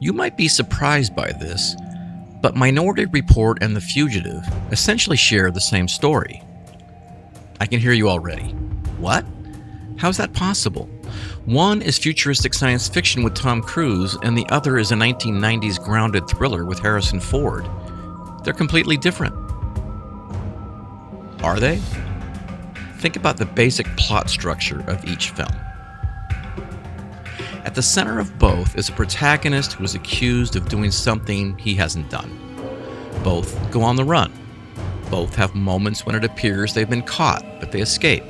You might be surprised by this, but Minority Report and The Fugitive essentially share the same story. I can hear you already. What? How's that possible? One is futuristic science fiction with Tom Cruise, and the other is a 1990s grounded thriller with Harrison Ford. They're completely different. Are they? Think about the basic plot structure of each film. At the center of both is a protagonist who is accused of doing something he hasn't done. Both go on the run. Both have moments when it appears they've been caught, but they escape.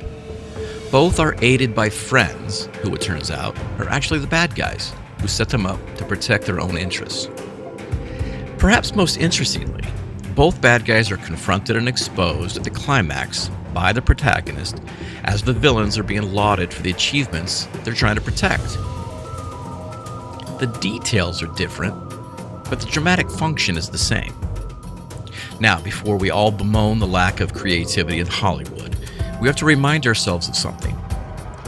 Both are aided by friends, who it turns out are actually the bad guys, who set them up to protect their own interests. Perhaps most interestingly, both bad guys are confronted and exposed at the climax by the protagonist as the villains are being lauded for the achievements they're trying to protect. The details are different, but the dramatic function is the same. Now, before we all bemoan the lack of creativity in Hollywood, we have to remind ourselves of something.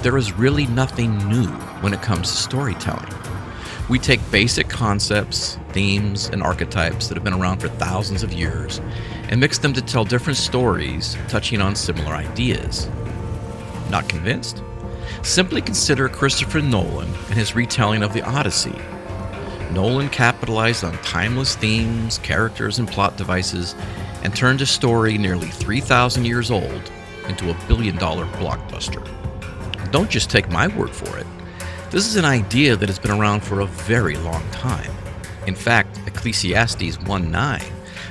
There is really nothing new when it comes to storytelling. We take basic concepts, themes, and archetypes that have been around for thousands of years and mix them to tell different stories touching on similar ideas. Not convinced? Simply consider Christopher Nolan and his retelling of the Odyssey. Nolan capitalized on timeless themes, characters, and plot devices and turned a story nearly 3,000 years old into a billion-dollar blockbuster. Don't just take my word for it. This is an idea that has been around for a very long time. In fact, Ecclesiastes 1:9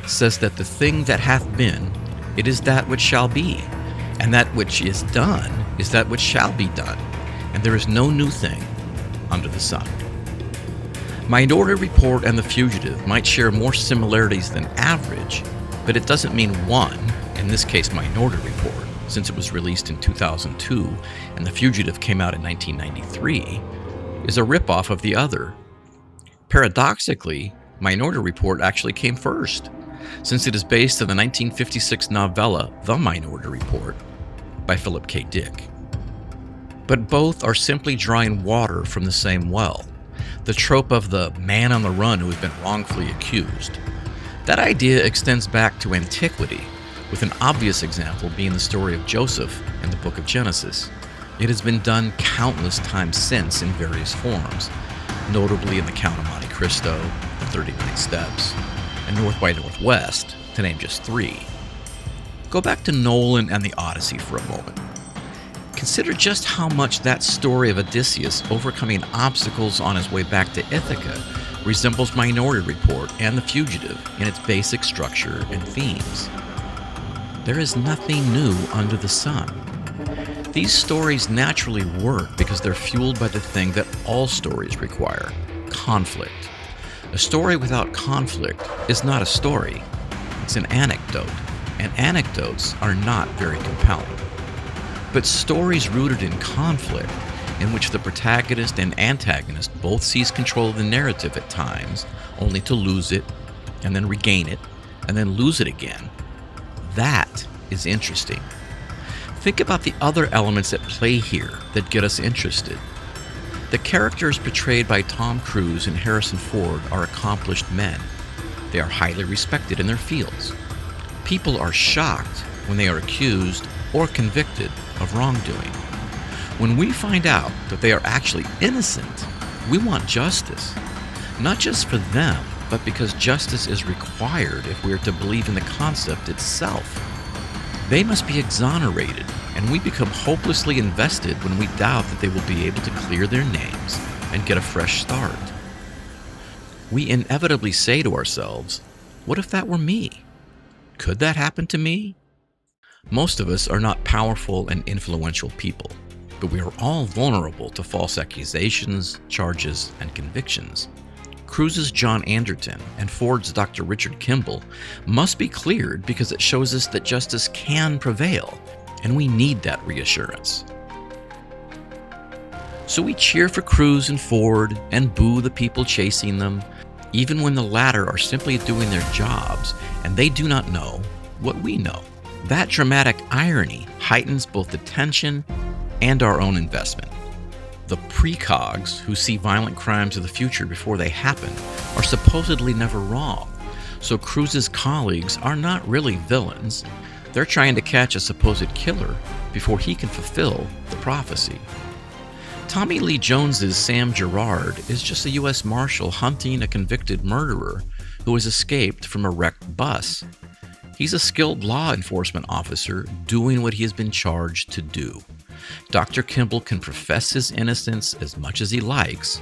says that the thing that hath been, it is that which shall be, and that which is done is that which shall be done, and there is no new thing under the sun. Minority Report and The Fugitive might share more similarities than average, but it doesn't mean one, in this case Minority Report, since it was released in 2002 and The Fugitive came out in 1993, is a ripoff of the other. Paradoxically, Minority Report actually came first, since it is based on the 1956 novella The Minority Report by Philip K. Dick. But both are simply drawing water from the same well, the trope of the man on the run who has been wrongfully accused. That idea extends back to antiquity, with an obvious example being the story of Joseph in the book of Genesis. It has been done countless times since in various forms, notably in the Count of Monte Cristo, the 39 Steps, and North by Northwest, to name just three. Go back to Nolan and the Odyssey for a moment. Consider just how much that story of Odysseus overcoming obstacles on his way back to Ithaca resembles Minority Report and The Fugitive in its basic structure and themes. There is nothing new under the sun. These stories naturally work because they're fueled by the thing that all stories require: conflict. A story without conflict is not a story, it's an anecdote, and anecdotes are not very compelling. But stories rooted in conflict, in which the protagonist and antagonist both seize control of the narrative at times, only to lose it, and then regain it, and then lose it again, that is interesting. Think about the other elements at play here that get us interested. The characters portrayed by Tom Cruise and Harrison Ford are accomplished men. They are highly respected in their fields. People are shocked when they are accused or convicted of wrongdoing. When we find out that they are actually innocent, we want justice. Not just for them, but because justice is required if we are to believe in the concept itself. They must be exonerated, and we become hopelessly invested when we doubt that they will be able to clear their names and get a fresh start. We inevitably say to ourselves, what if that were me? Could that happen to me? Most of us are not powerful and influential people, but we are all vulnerable to false accusations, charges, and convictions. Cruise's John Anderton and Ford's Dr. Richard Kimball must be cleared because it shows us that justice can prevail, and we need that reassurance. So we cheer for Cruise and Ford and boo the people chasing them, even when the latter are simply doing their jobs and they do not know what we know. That dramatic irony heightens both the tension and our own investment. The precogs, who see violent crimes of the future before they happen, are supposedly never wrong. So Cruz's colleagues are not really villains. They're trying to catch a supposed killer before he can fulfill the prophecy. Tommy Lee Jones's Sam Gerard is just a U.S. Marshal hunting a convicted murderer who has escaped from a wrecked bus. He's a skilled law enforcement officer doing what he has been charged to do. Dr. Kimball can profess his innocence as much as he likes,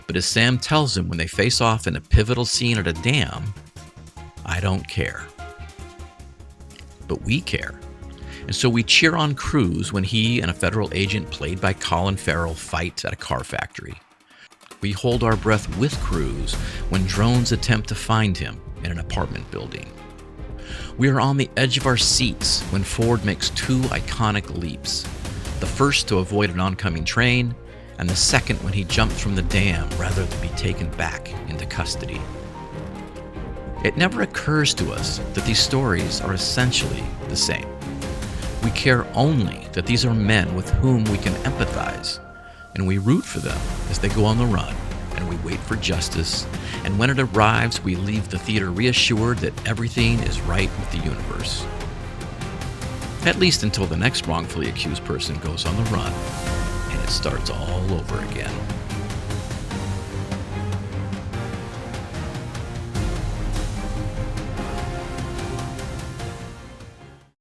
but as Sam tells him when they face off in a pivotal scene at a dam, I don't care. But we care. And so we cheer on Cruz when he and a federal agent played by Colin Farrell fight at a car factory. We hold our breath with Cruz when drones attempt to find him in an apartment building. We are on the edge of our seats when Ford makes two iconic leaps. The first to avoid an oncoming train, and the second when he jumped from the dam rather than be taken back into custody. It never occurs to us that these stories are essentially the same. We care only that these are men with whom we can empathize, and we root for them as they go on the run, and we wait for justice, and when it arrives, we leave the theater reassured that everything is right with the universe. At least until the next wrongfully accused person goes on the run, and it starts all over again.